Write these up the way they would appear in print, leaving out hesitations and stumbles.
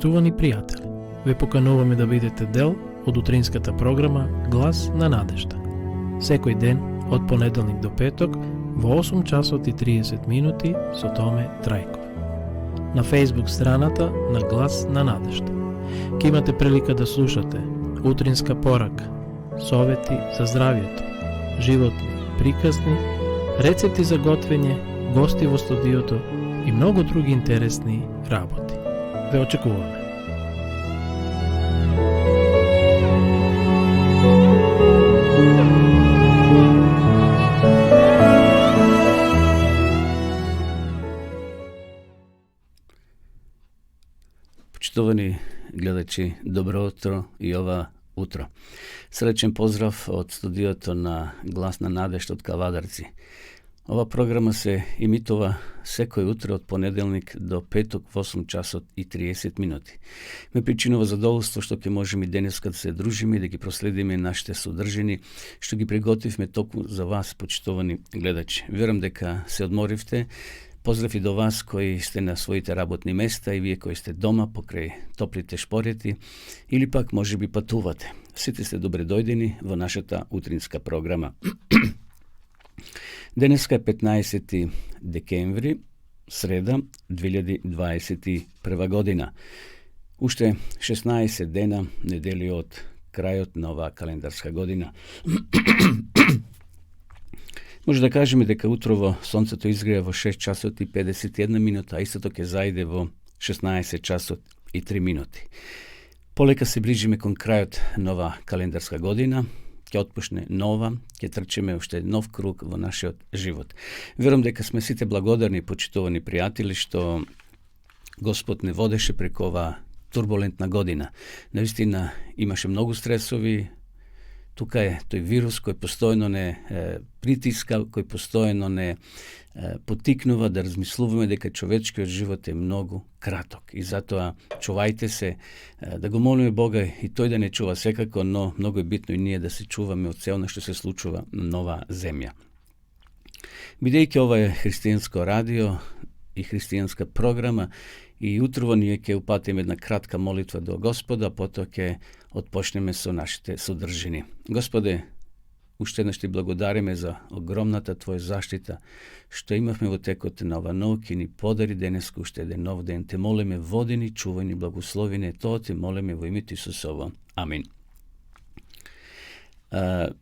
Почитувани пријатели, ве покануваме да бидете дел од утринската програма Глас на надежда. Секој ден, од понеделник до петок, во 8 часот и 30 минути со Томе Трајков. На Facebook страната на Глас на надежда. Ке имате прилика да слушате утринска порака, совети за здравието, животни приказни, рецепти за готвење, гости во студиото и многу други интересни работи. Ве очекуваме. Почитувани гледачи, добро утро и ова утро. Сречен поздрав од студиото на Глас на надежда од Кавадарци. Ова програма се имитува секој утро од понеделник до петок во 8 часот и 30 минути. Ме причинува задоволство што ќе можеме денеска да се дружиме и да ги проследиме нашите содржини, што ги приготвивме токму за вас, почитувани гледачи. Верам дека се одморивте. Поздрав и до вас кои сте на своите работни места и вие кои сте дома покрај топлите шпорети или пак можеби патувате. Сите сте добре дојдени во нашата утринска програма. Денеска е 15 декември, среда, 2021 година. Уште 16 дена, недели од крајот на оваа календарска година. Може да кажеме дека утрово сонцето изгрева во 6 часот и 51 минута, а истото ќе зајде во 16 часот и 3 минути. Полека се ближиме кон крајот на оваа календарска година, ќе отпушне нова, ќе трчиме уште нов круг во нашиот живот. Верувам дека сме сите благодарни, почитувани пријатели, што Господ не водеше преку оваа турбулентна година. Навистина имаше многу стресови. Тука е тој вирус кој постојано не притиска, кој постојано не потикнува да размислуваме дека човечкиот живот е многу краток. И затоа чувајте се, да го молиме Бога и тој да не чува секако, но многу е битно и ние да се чуваме од се она што се случува на оваа земја. Бидејќи ова е христијанско радио и христијанска програма, и утрово ние ќе упатиме една кратка молитва до Господа, потоа ќе отпочнеме со нашите содржини. Господе, уште еднаш ти благодариме за огромната Твоја заштита, што имавме во текот на ова ноќ и ни подари денеска уште еден нов ден. Те молиме, води ни, чувај ни, благослови ни, тоа те молиме во името Исусово. Амин.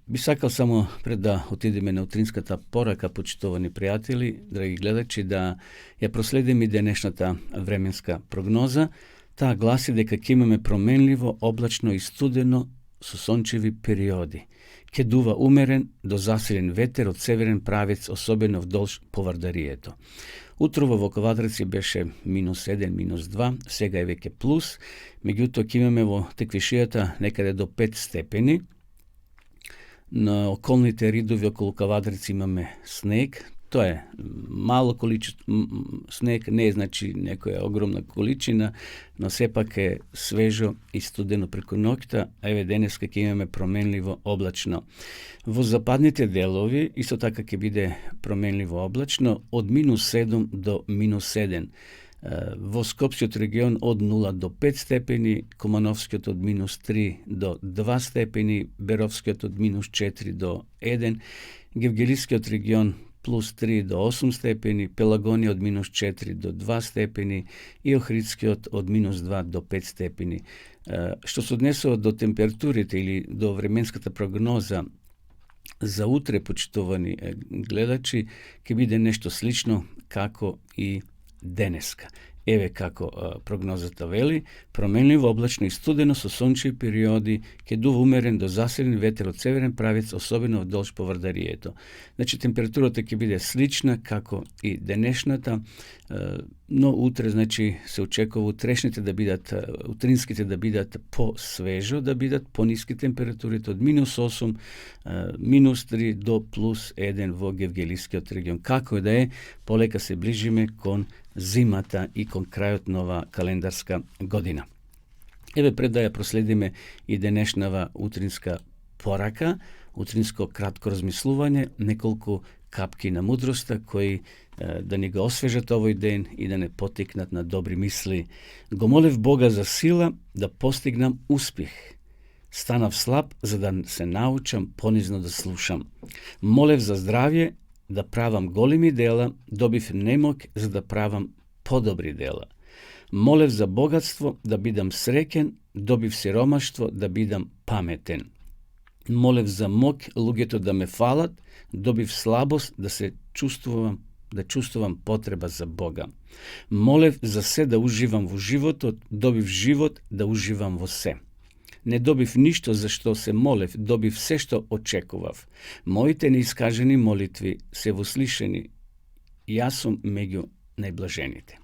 Би сакал само пред да отидеме на утринската порака, почитувани пријатели, драги гледачи, да ја проследиме денешната временска прогноза. Таа гласи дека ќе имаме променливо, облачно и студено со сончеви периоди. Ќе дува умерен до засилен ветер од северен правец, особено вдолж повардарието. Утрово во Кавадарци беше -1, -2, сега е веќе плюс, меѓутоа ќе имаме во теквишијата некаде до 5 степени. На околните ридови околу Кавадарци имаме снег. Тоа е мало количество снег, не е значи некоја огромна количина, но сепак е свежо и студено преку ноќта, а еве денеска ќе имаме променливо облачно. Во западните делови исто така ќе биде променливо облачно од -7 до -7. Во Скопскиот регион од 0 до 5 степени, Комановскиот од -3 до 2 степени, Беровскиот од -4 до 1, Гевгелискиот регион +3 до 8 степени, Пелагонија од -4 до 2 степени и Охридскиот од -2 до 5 степени. Што се однесува до температурите или до временската прогноза за утре, почитувани гледачи, ќе биде нешто слично како и денеска. Еве како прогнозата вели: променливо, облачно и студено со сончеви периоди, ќе дува умерен до засилен ветер од северен правец, особено вдолж повардарието. Значи температурата ќе биде слична како и денешната, но утре значи се очекува утрешните да бидат, утринските да бидат по-свежо, да бидат по-ниски температурите од -8, -3 до +1 во Гевгелискиот регион. Како да е, полека се ближиме кон зимата и кон крајот на оваа календарска година. Еве пред да ја проследиме и денешнава утринска порака, утринско кратко размислување, неколку капки на мудроста кои да ни го освежат овој ден и да не потикнат на добри мисли. Го молев Бога за сила да постигнам успех. Станав слаб за да се научам понизно да слушам. Молев за здравје да правам големи дела, добив немок за да правам подобри дела. Молев за богатство да бидам среќен, добив сиромаштво да бидам паметен. Молев за мок луѓето да ме фалат, добив слабост да чувствувам потреба за Бога. Молев за се да уживам во животот, добив живот да уживам во се. Не добив ништо за што се молев, добив се што очекував. Моите неискажени молитви се вослишени. Јас сум меѓу најблажените.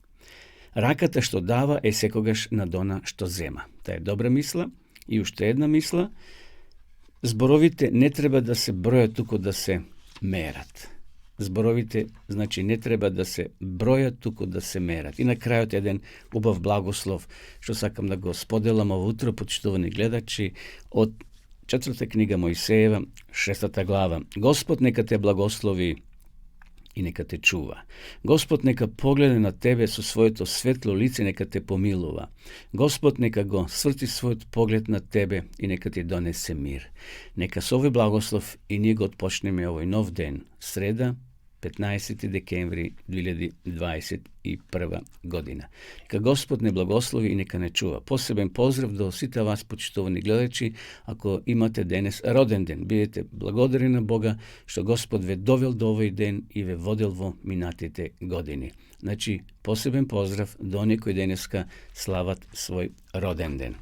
Раката што дава е секогаш над она што зема. Та е добра мисла. И уште една мисла. Зборовите не треба да се бројат, туку да се мерат. Зборовите, значи, не треба да се бројат, туку да се мерат. И на крајот еден убав благослов, што сакам да го споделам ово утро, почитувани гледачи, од 4 книга Мојсеева, 6 глава. Господ нека те благослови и нека те чува. Господ нека погледа на тебе со своето светло лице, нека те помилува. Господ нека го сврти својот поглед на тебе и нека ти донесе мир. Нека со овој благослов и ние го отпочнеме овој нов ден, среда, 15 декември 2021 година. Нека Господ не благослови и нека не чува. Посебен поздрав до сите вас, почитувани гледачи, ако имате денес роден ден. Бидете благодарни на Бога што Господ ве довел до овој ден и ве водел во минатите години. Значи, посебен поздрав до оние кои денеска слават свој роден ден.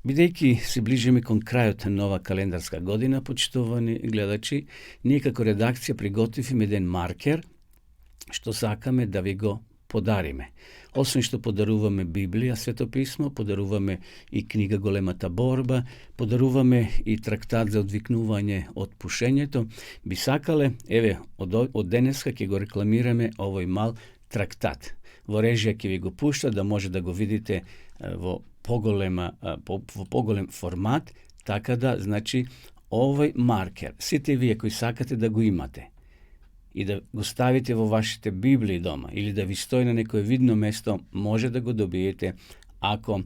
Бидејќи се ближиме кон крајот на нова календарска година, почитувани гледачи, ние како редакција приготвивме еден маркер што сакаме да ви го подариме. Освен што подаруваме Библија, Светописмо, подаруваме и книга Големата борба, подаруваме и трактат за одвикнување од пушењето, би сакале, еве, од денеска ќе го рекламираме овој мал трактат. Во режија ќе ви го пушта да може да го видите во поголем формат, така да, значи, овој маркер, сите вие кои сакате да го имате и да го ставите во вашите Библии дома или да ви стои на некое видно место, може да го добиете ако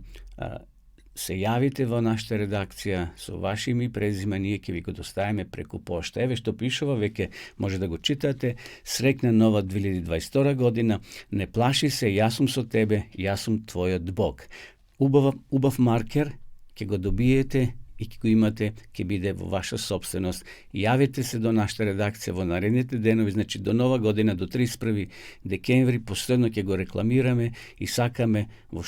се јавите во нашата редакција со ваши име и презиме, ние ќе ви го доставиме преку пошта. Еве што пишува, веќе може да го читате. Срекна нова 2022 година, не плаши се, јас сум со тебе, јас сум твојот Бог. Убав маркер, ќе го добиете и ќе го имате, ќе биде во ваша собственост. Јавете се до нашата редакција во наредните денови, значи до нова година, до 31 декември, последно ќе го рекламираме и сакаме во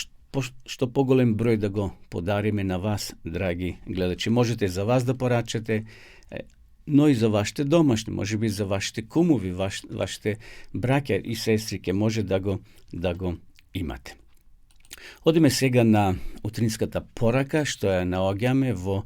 што поголем број да го подариме на вас, драги гледачи. Можете за вас да порачате, но и за вашите домашни, може би за вашите кумови, вашите браќа и сестри ќе може да го имате. Одиме сега на утринската порака, што ја наоѓаме во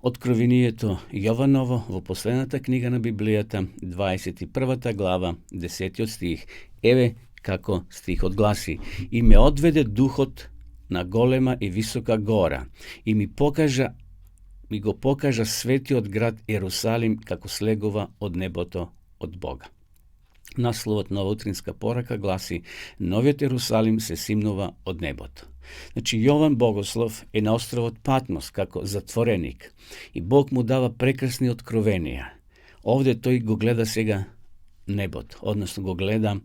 Откровението Јованово, во последната книга на Библијата, 21 глава, 10 стих. Еве како стихот гласи: и ме одведе духот на голема и висока гора и ми го покажа светиот град Ерусалим како слегува од небото од Бога. Насловот на утринска порака гласи: новиот Ерусалим се симнува од небото. Значи, Јован Богослов е на островот Патмос како затвореник и Бог му дава прекрасни откровенија. Овде тој го гледа сега небото, односно го гледа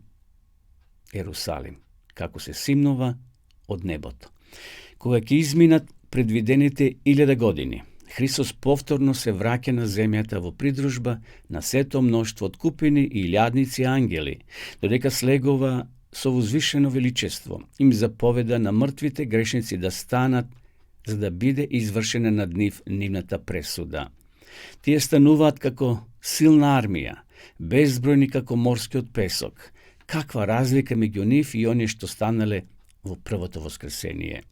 Ерусалим, како се симнува од небото. Кога ќе изминат предвидените 1000 години, Христос повторно се враќа на земјата во придружба на сето мноштво од купини и илјадници ангели, додека слегува со возвишено величество, им заповеда на мртвите грешници да станат, за да биде извршена над нивната пресуда. Тие стануваат како силна армија, безбројни како морскиот песок. Каква разлика меѓу нив и оние што станале во првото воскресение.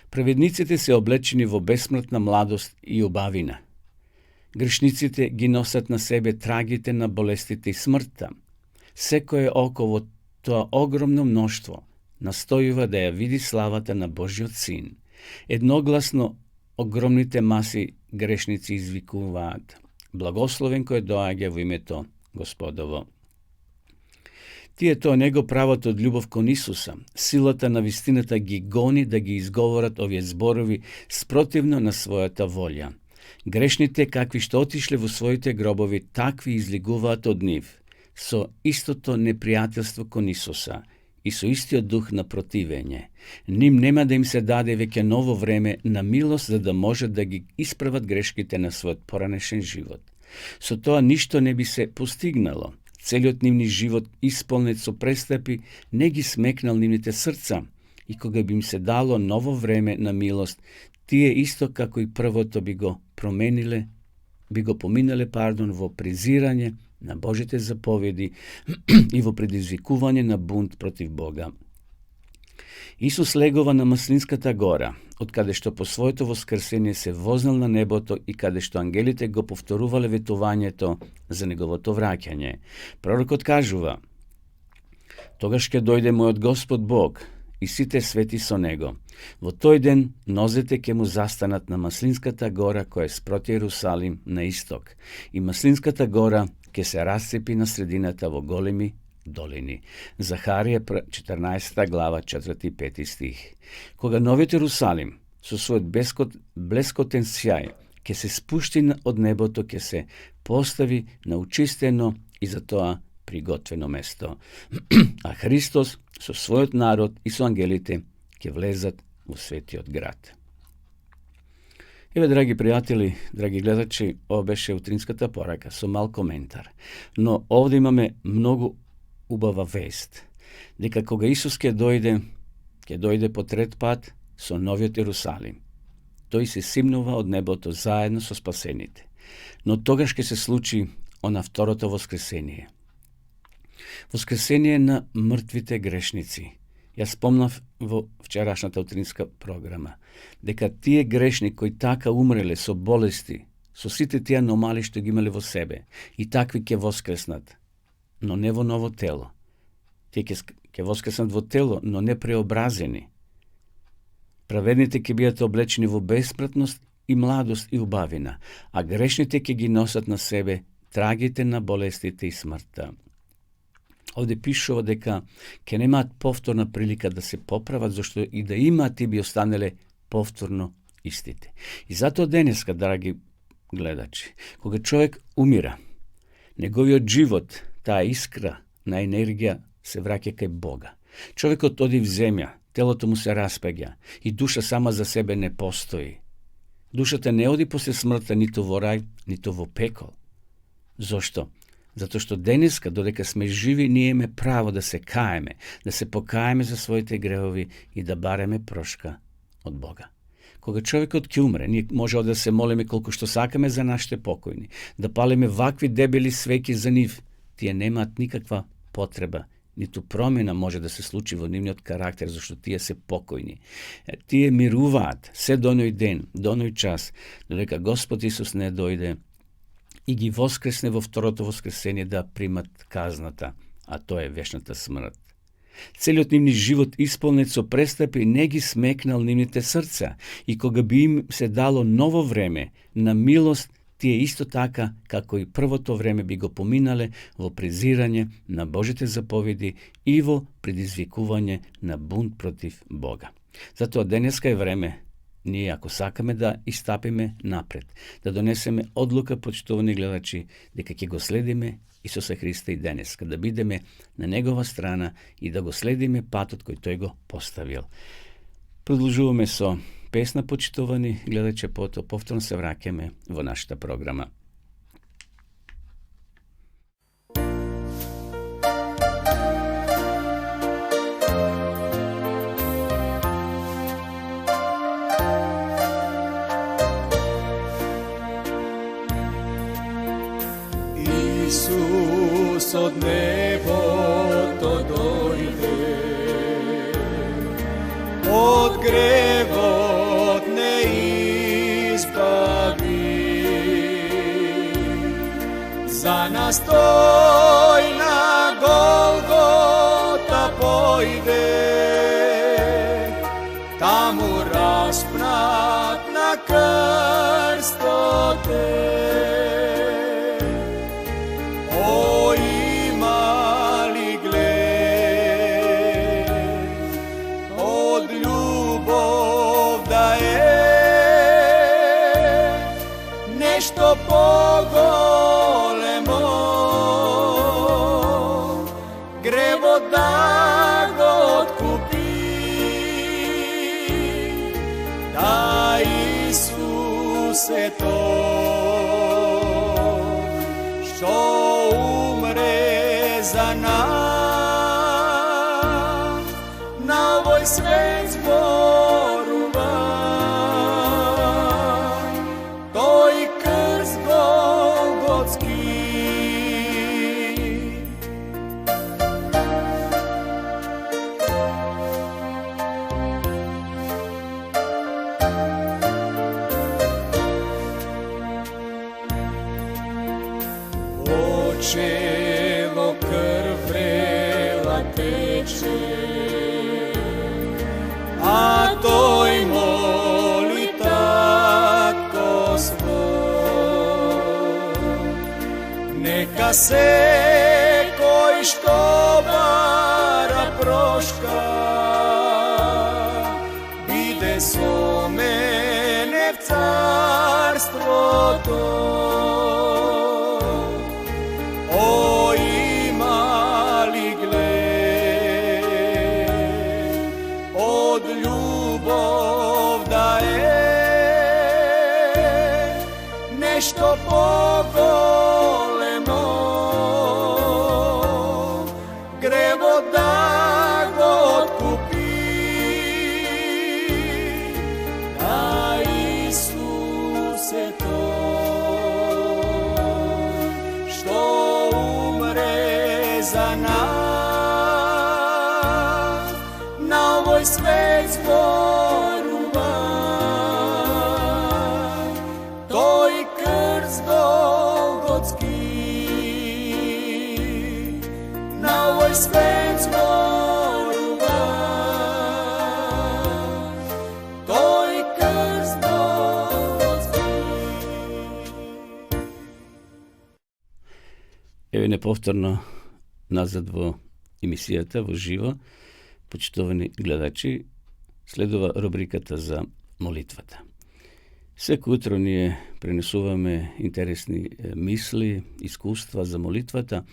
Праведниците се облечени во бесмртна младост и убавина. Грешниците ги носат на себе трагите на болестите и смртта. Секое око во тоа огромно мноштво настојува да ја види славата на Божиот Син. Едногласно огромните маси грешници извикуваат: Благословен кој доаѓа во името Господово. Тие тоа него прават од љубов кон Исуса. Силата на вистината ги гони да ги изговорат овие зборови спротивно на својата волја. Грешните, какви што отишле во своите гробови, такви излигуваат од нив, со истото непријателство кон Исуса и со истиот дух на противење. Ним нема да им се даде веќе ново време на милост, за да може да ги исправат грешките на својот поранешен живот. Со тоа ништо не би се постигнало. Целиот нивни живот, исполнет со престапи, не ги смекнал нивните срца, и кога би им се дало ново време на милост, тие исто како и првото би го поминале во презирање на Божите заповеди и во предизвикување на бунт против Бога. Исус легува на Маслинската гора, од каде што по своето воскресение се вознал на небото и каде што ангелите го повторувале ветувањето за неговото враќање. Пророкот кажува: тогаш ќе дојде мојот Господ Бог и сите свети со него. Во тој ден нозете ќе му застанат на Маслинската гора која е спроти Ерусалим на исток, и Маслинската гора ќе се расцепи на средината во големи долини. Захарија 14 глава 4 и 5 стих. Кога новиот Ерусалим со својот блескотен сјај ќе се спушти од небото, ќе се постави на очистено и за тоа приготвено место. А Христос со својот народ и со ангелите ќе влезат во светиот град. Еве, драги пријатели, драги гледачи, ова беше утринската порака со мал коментар. Но овде имаме многу убава вест, дека кога Исус ќе дојде по трет пат со новиот Ерусалим. Тој се симнува од небото заедно со спасените. Но тогаш ќе се случи она второто воскресение. Воскресение на мртвите грешници. Јас спомнав во вчерашната утринска програма дека тие грешни кои така умреле со болести, со сите тие аномали што ги имале во себе, и такви ќе воскреснат, но не во ново тело. Тие ќе воскреснат во тело, но не преобразени. Праведните ќе бидат облечени во бесмртност и младост и убавина, а грешните ќе ги носат на себе трагите на болестите и смртта. Овде пишува дека ќе немаат повторна прилика да се поправат, зашто и да имаат и би останеле повторно истите. И затоа денеска, драги гледачи, кога човек умира, неговиот живот, таа искра на енергија се враќа кај Бога. Човекот оди в земја, телото му се распаѓа и душа сама за себе не постои. Душата не оди после смртта ниту во рај, ниту во пекол. Зошто? Затоа што денеска, додека сме живи, ние имаме право да се каеме, да се покаеме за своите гревови и да бареме прошка од Бога. Кога човекот ќе умре, ние може да се молиме колку што сакаме за нашите покојни, да палиме вакви дебели свеќи за нив. Тие немаат никаква потреба, ниту промена може да се случи во нивниот карактер, зашто тие се покојни. Тие мируваат се до оној ден, до оној час, додека Господ Исус не дојде и ги воскресне во второто воскресение да примат казната, а тоа е вечната смрт. Целиот нивни живот исполнет со престапи не ги смекнал нивните срца, и кога би им се дало ново време на милост, тие исто така, како и првото време, би го поминале во презирање на Божите заповеди и во предизвикување на бунт против Бога. Затоа денеска е време ние, ако сакаме да истапиме напред, да донесеме одлука, почитувани гледачи, дека ќе го следиме Исуса Христа и денеска, да бидеме на Негова страна и да го следиме патот кој Тој го поставил. Продолжуваме со песна, почитувани гледачи, потоа повторно се враќаме во нашата програма. Исус од небото дојде, од гревот не избави, за нас тој на Голгота појде, таму распнат на крстот е. нешто поголемо, гревот да го откупи, да Исусе тој, што умре за нас, на овој свет зборува, тој крст голготски. Очево крв врела тече, а тој моли татко свој. Нека секој што бара прошка, биде со мене в царството. О, има ли глед од љубов да е нешто поголемо, гревот да го откупи, да Исусе тој, што за нас, на овој свет зборува, тој крст голготски, на овој свет зборува, тој крст голготски. Еве неповторно назад во емисијата во живо, почитувани гледачи, следува рубриката за молитвата. Секој утро ние пренесуваме интересни мисли, искуства за молитвата,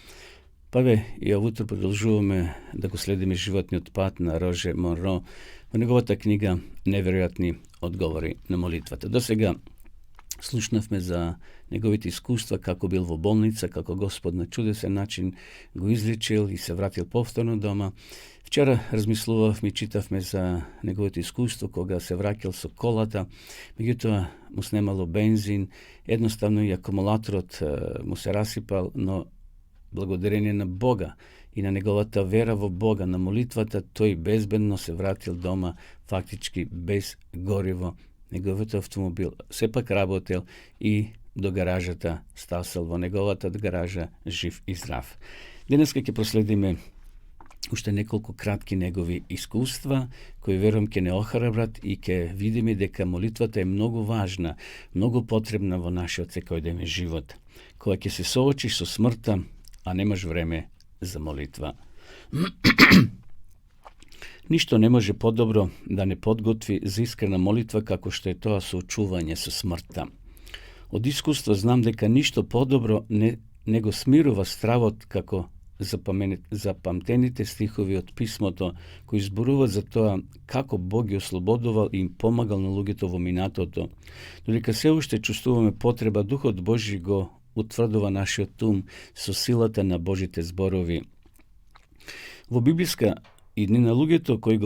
па ве и овој утро продолжуваме да го следиме животниот пат на Роже Монро во неговата книга Неверојатни одговори на молитвата. До сега слушнавме за неговите искуства како бил во болница, како Господ на чудесен начин го излечил и се вратил повторно дома. Вчера размислувавме и читавме за неговото искуство кога се враќал со колата, меѓутоа му снемало бензин, едноставно и акумулаторот му се расипал, но благодарение на Бога и на неговата вера во Бога, на молитвата, тој безбедно се вратил дома, фактички без гориво. Неговиот автомобил сепак работел и до гаражата стасал во неговата гаража жив и здрав. Денеска ќе проследиме уште неколку кратки негови искуства, кои верувам ќе не охрабрат и ќе видиме дека молитвата е многу важна, многу потребна во нашиот секојдневен живот. Кога ќе се соочиш со смртта, а немаш време за молитва. Ништо не може подобро да не подготви за искрена молитва како што е тоа соочување со смртта. Од искуство знам дека ништо подобро не го смирува стравот како запамтените стихови од писмото кои зборуваат за тоа како Бог ги ослободувал и им помагал на луѓето во минатото. Додека се уште чувствуваме потреба, Духот Божи го утврдува нашиот ум со силата на Божите зборови. Во библиска и дни на луѓето кои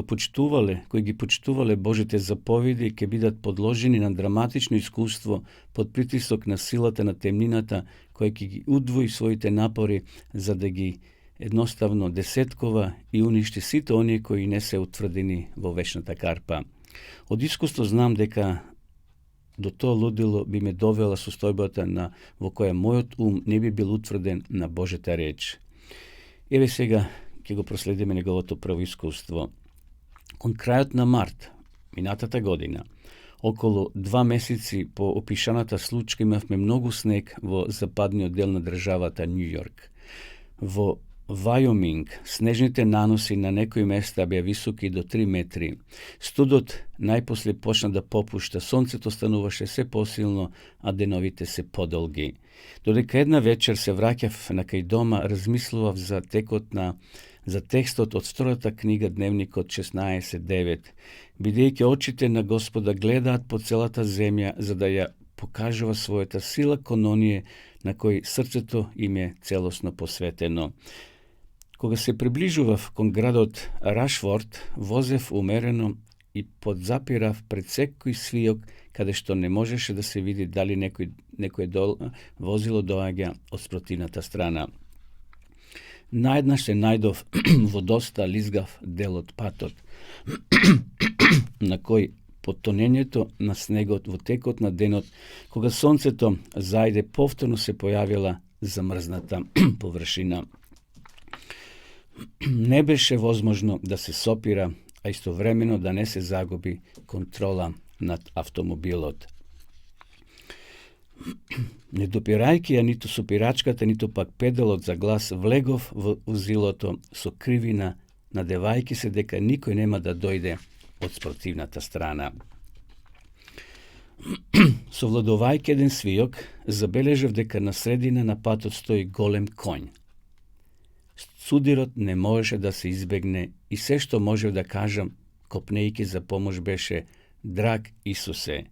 ги почитувале Божите заповеди ќе бидат подложени на драматично искуство под притисок на силата на темнината која ќе ги удвои своите напори за да ги едноставно десеткова и уништи сите оние кои не се утврдени во вечната карпа. Од искуство знам дека до тоа лудило би ме довела состојбата во која мојот ум не би бил утврден на Божјата реч. Еве сега ќе го проследиме неговото прво искуство. Кон крајот на март, минатата година, околу 2 месеци по опишаната случка имавме многу снег во западниот дел на државата Њујорк. Во Вајоминг, снежните наноси на некои места беа високи до 3 метри. Студот најпосле почна да попушта, сонцето стануваше се посилно, а деновите се подолги. Додека една вечер се враќав на кај дома, размислував за текстот од втората книга Дневникот 16:9, бидејќи очите на Господа гледаат по целата земја, за да ја покажува својата сила кон оние на кои срцето им е целосно посветено. Кога се приближував кон градот Рашфорд, возев умерено и подзапирав пред секој свиок, каде што не можеше да се види дали некој возило доаѓа од спротивната страна. Наеднаш се најдов во доста лизгав дел од патот, на кој потонењето на снегот во текот на денот, кога сонцето зајде, повторно се појавила замрзната површина. Не беше возможно да се сопира, а истовремено да не се загуби контрола над автомобилот. Не допирајќи ја ниту сопирачката, ниту пак педалот за глас, влегов во возилото со кривина, надевајќи се дека никој нема да дојде од спротивната страна. Совладувајќи еден свиок, забележав дека на средина на патот стои голем конј. Судирот не можеше да се избегне и се што можев да кажам, копнејќи за помош, беше: драг Исусе.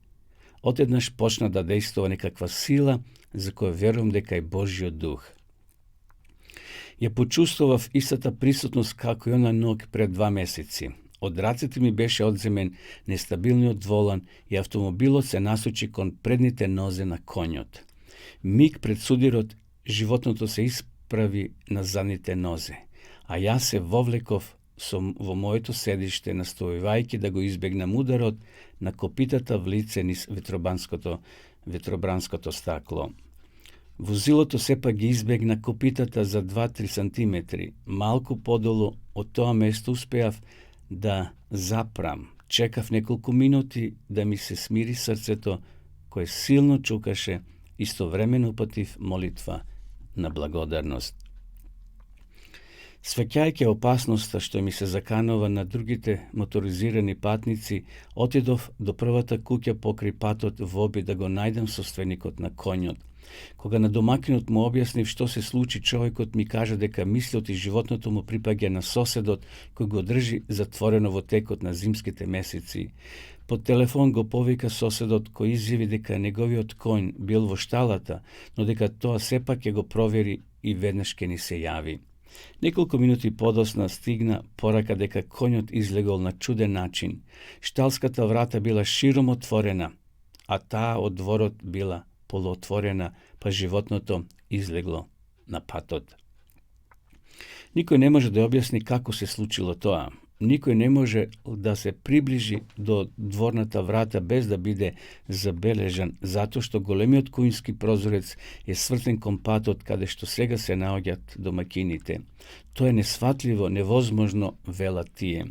Отеднаш почна да дејствува некаква сила, за која верувам дека е Божјиот дух. Ја почувствував истата присутност како и она ног пред 2 месеци. Од рацете ми беше одземен нестабилниот волан и автомобилот се насочи кон предните нозе на конјот. Миг пред судирот, животното се исправи на задните нозе, а јас се вовлеков во моето седиште, настојувајќи да го избегнам ударот на копитата в лице низ ветробранското стакло. Возилото сепак ги избегна копитата за 2-3 сантиметри. Малку подолу од тоа место успеав да запрам. Чекав неколку минути да ми се смири срцето, кое силно чукаше, истовремено упатив молитва на благодарност. Свеќајќи опасноста што ми се заканува на другите моторизирани патници, отидов до првата куќа покрај патот во обид да го најдам собственикот на конјот. Кога на домакинот му објаснив што се случи, човекот ми кажа дека мислот и животното му припаѓа на соседот кој го држи затворено во текот на зимските месеци. По телефон го повика соседот, кој изјави дека неговиот конј бил во шталата, но дека тоа сепак ќе го провери и веднаш ќе ни се јави. Неколку минути подосна стигна порака дека конјот излегол на чуден начин. Шталската врата била широм отворена, а таа од дворот била полуотворена, па животното излегло на патот. Никој не може да објасни како се случило тоа. Никој не може да се приближи до дворната врата без да биде забележан, затоа што големиот кујнски прозорец е свртен кон патот каде што сега се наоѓаат домакините. Тоа е несватливо, невозможно, велат тие.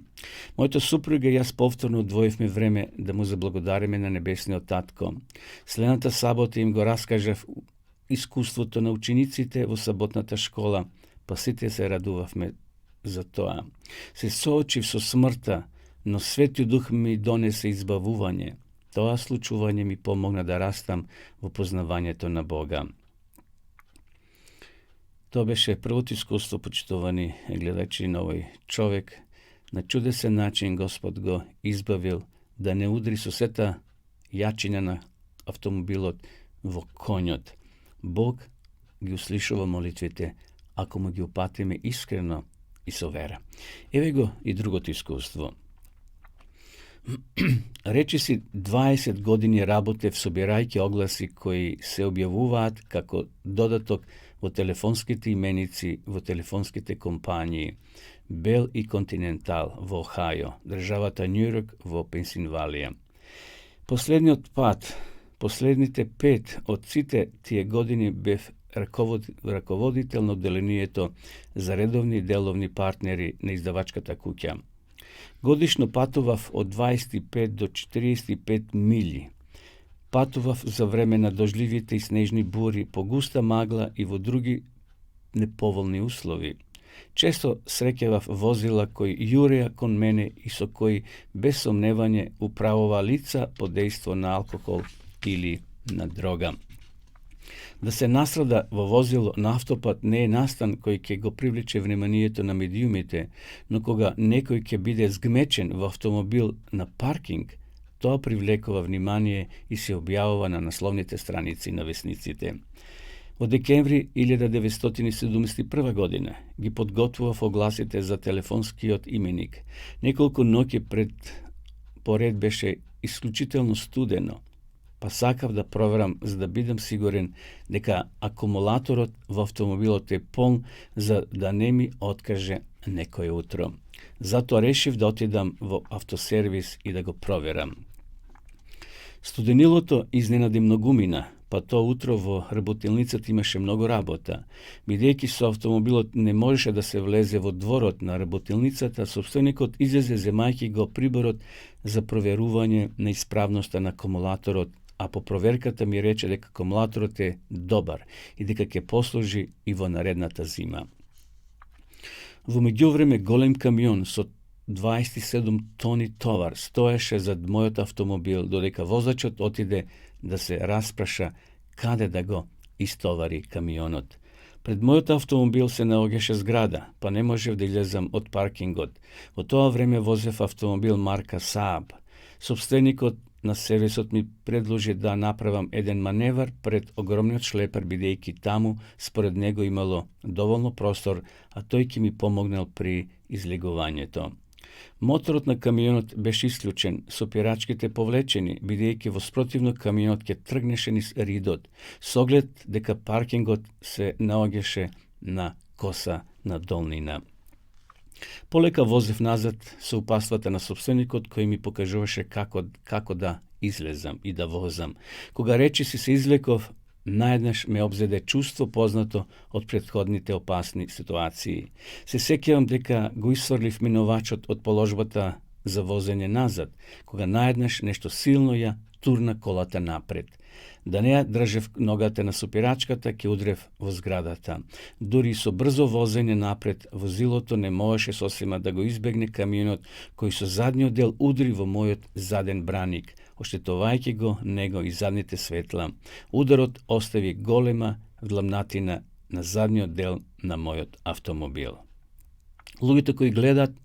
Мојата супруга и јас повторно одвоивме време да му заблагодариме на небесниот татко. Следната сабота им го раскажав искуството на учениците во саботната школа, па сите се радувавме за тоа. Се соочив со смртта, но Светиот Дух ми донесе избавување. Тоа случување ми помогна да растам во познавањето на Бога. Тоа беше првото искуство, почитувани гледачи, на овој човек. На чудесен начин Господ го избавил да не удри со сета јачина на автомобилот во конјот. Бог ги услишува молитвите ако му ги упатиме искрено и со вера. Еве го и другото искуство. Речиси 20 години работев собирајќи огласи кои се објавуваат како додаток во телефонските именици, во телефонските компанији Бел и Континентал во Охајо, државата Њујорк во Пенсилванија. Последниот пат, последните 5 од сите тие години бев раководител на одделението за редовни деловни партнери на издавачката куќа. Годишно патував од 25 до 45 мили. Патував за време на дожливите и снежни бури, по густа магла и во други неповолни услови. Često srećevav vozila koji jureja kon mene i so koji bez somnevanje upravova lica pod dejstvo na alkohol ili na droga. Da se nasrada vo vozilo na автопат не е настан кој ќе го привлече вниманието на медиумите, но кога некој ќе биде згмечен во автомобил на паркинг, тоа привлекува внимание и се објавува на насловните страници на весниците. Во декември 1971 година ги подготвував огласите за телефонскиот именик. Неколку ноќи поред беше исклучително студено, па сакав да проверам за да бидам сигурен дека акумулаторот во автомобилот е полн за да не ми откаже некој утро. Затоа решив да отидам во автосервис и да го проверам. Студенилото изненади многумина, па тоа утро во работилницата имаше многу работа. Бидејќи со автомобилот не можеше да се влезе во дворот на работилницата, собственикот излезе земајќи го приборот за проверување на исправноста на акумулаторот, а по проверката ми рече дека акумулаторот е добар и дека ќе послужи и во наредната зима. Во меѓувреме голем камион со 27 тони товар стоеше зад мојот автомобил, додека возачот отиде да се распраша каде да го истовари камионот. Пред мојот автомобил се наоѓаше зграда, па не можев да излезам од паркингот. Во тоа време возев автомобил марка Saab. Собственикот на сервисот ми предложи да направам еден маневар пред огромниот шлепер, бидејќи таму според него имало доволно простор, а тој ќе ми помогнал при излегувањето. Моторот на камионот беше исклучен, со пирачките повлечени, бидејќи во спротивно камионот ќе тргнеше низ ридот, со оглед дека паркингот се наоѓаше на коса на долнина. Полека возев назад со упатствата на собственикот кој ми покажуваше како да излезам и да возам. Кога речиси се извлеков, наеднаш ме обзеде чувство познато од претходните опасни ситуации. Се сеќавам дека го исфрлив минувачот од положбата за возење назад, кога наеднаш нешто силно ја турна колата напред. Да не ја држев ногата на сопирачката, ќе удрев во зградата. Дури со брзо возење напред, возилото не можеше сосема да го избегне камионот кој со задниот дел удри во мојот заден браник, оштетувајќи го него и задните светла. Ударот остави голема вдлабнатина на задниот дел на мојот автомобил. Луѓето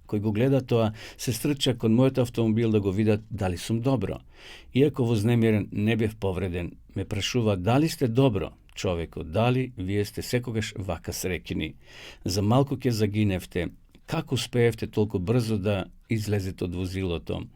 кои го гледат тоа, се стрча кон мојот автомобил да го видат дали сум добро. Иако вознемирен не бев повреден, ме прашува дали сте добро, човеко, дали вие сте секогаш вака среќни. За малку ќе загиневте. Како успеевте толку брзо да излезете од возилото?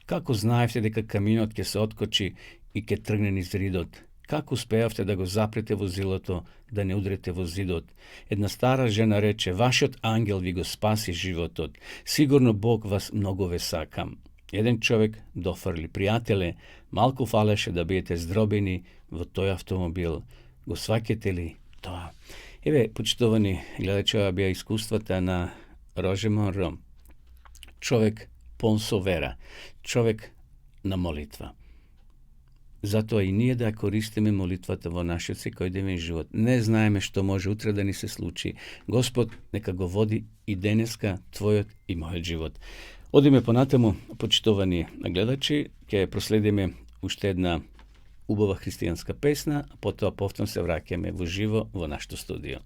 Како знаевте дека камионот ќе се откочи и ќе тргне низ ридот? Како успеавте да го запрете возилото, да не удрете во зидот? Една стара жена рече, вашиот ангел ви го спаси животот. Сигурно Бог вас многу ве сакам. Еден човек дофрли, пријателе, малку фалеше да бидете здробени во тој автомобил. Го сваќате ли тоа? Еве, почитувани гледачи, ова беа искуствата на Роже Монро. Човек полн со вера, човек на молитва. Затоа и ние да користиме молитвата во нашиот секојдневен живот. Не знаеме што може утре да ни се случи. Господ нека го води и денеска твојот и мојот живот. Одиме понатаму, почитувани гледачи, ќе проследиме уште една убава христијанска песна, а потоа повторно се враќаме во живо во нашето студио.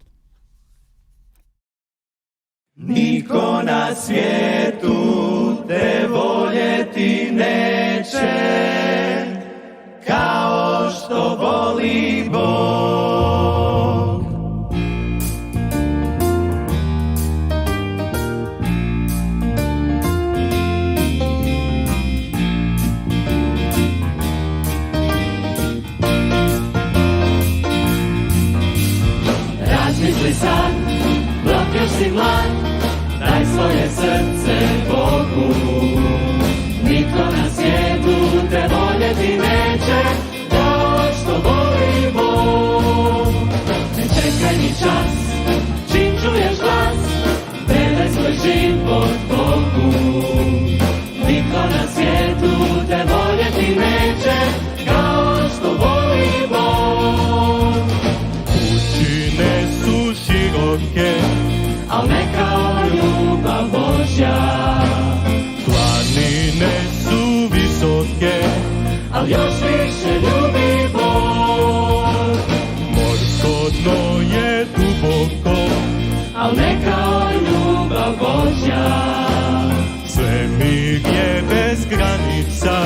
Niko na svijetu te voljeti neće, kao što voli Bog. Razmisli sad, dok još si mlad, daj svoje srce Bogu. Niko na svijetu te volje Živ je bez granica,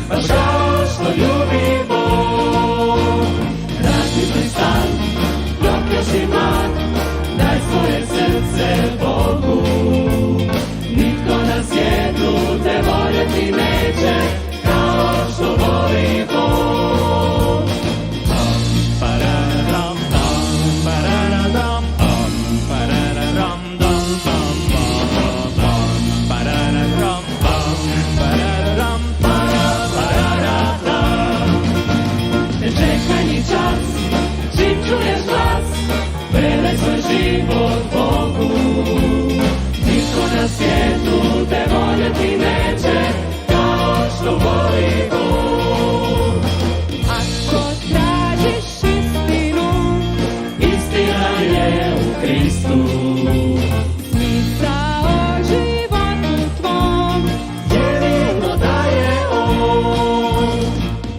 baš kao što ljubi Bog. Razbiti stan, dok još si mlad, daj svoje srce Bogu. Nitko na svijetu te voljeti neće, kao što voli Bog. Pararam, dam, pararam, dam, pararam, dam, dam, dam, dam, pararam, dam, pararam, Pararam, ne čekaj ni čas, čim čuješ glas, predaj svoj život Bogu. Nitko na svijetu te voljeti neće, kao što voli Bog. Ako tražiš istinu, Istina je u Kristu, smisao životu tvom. jedino daje On.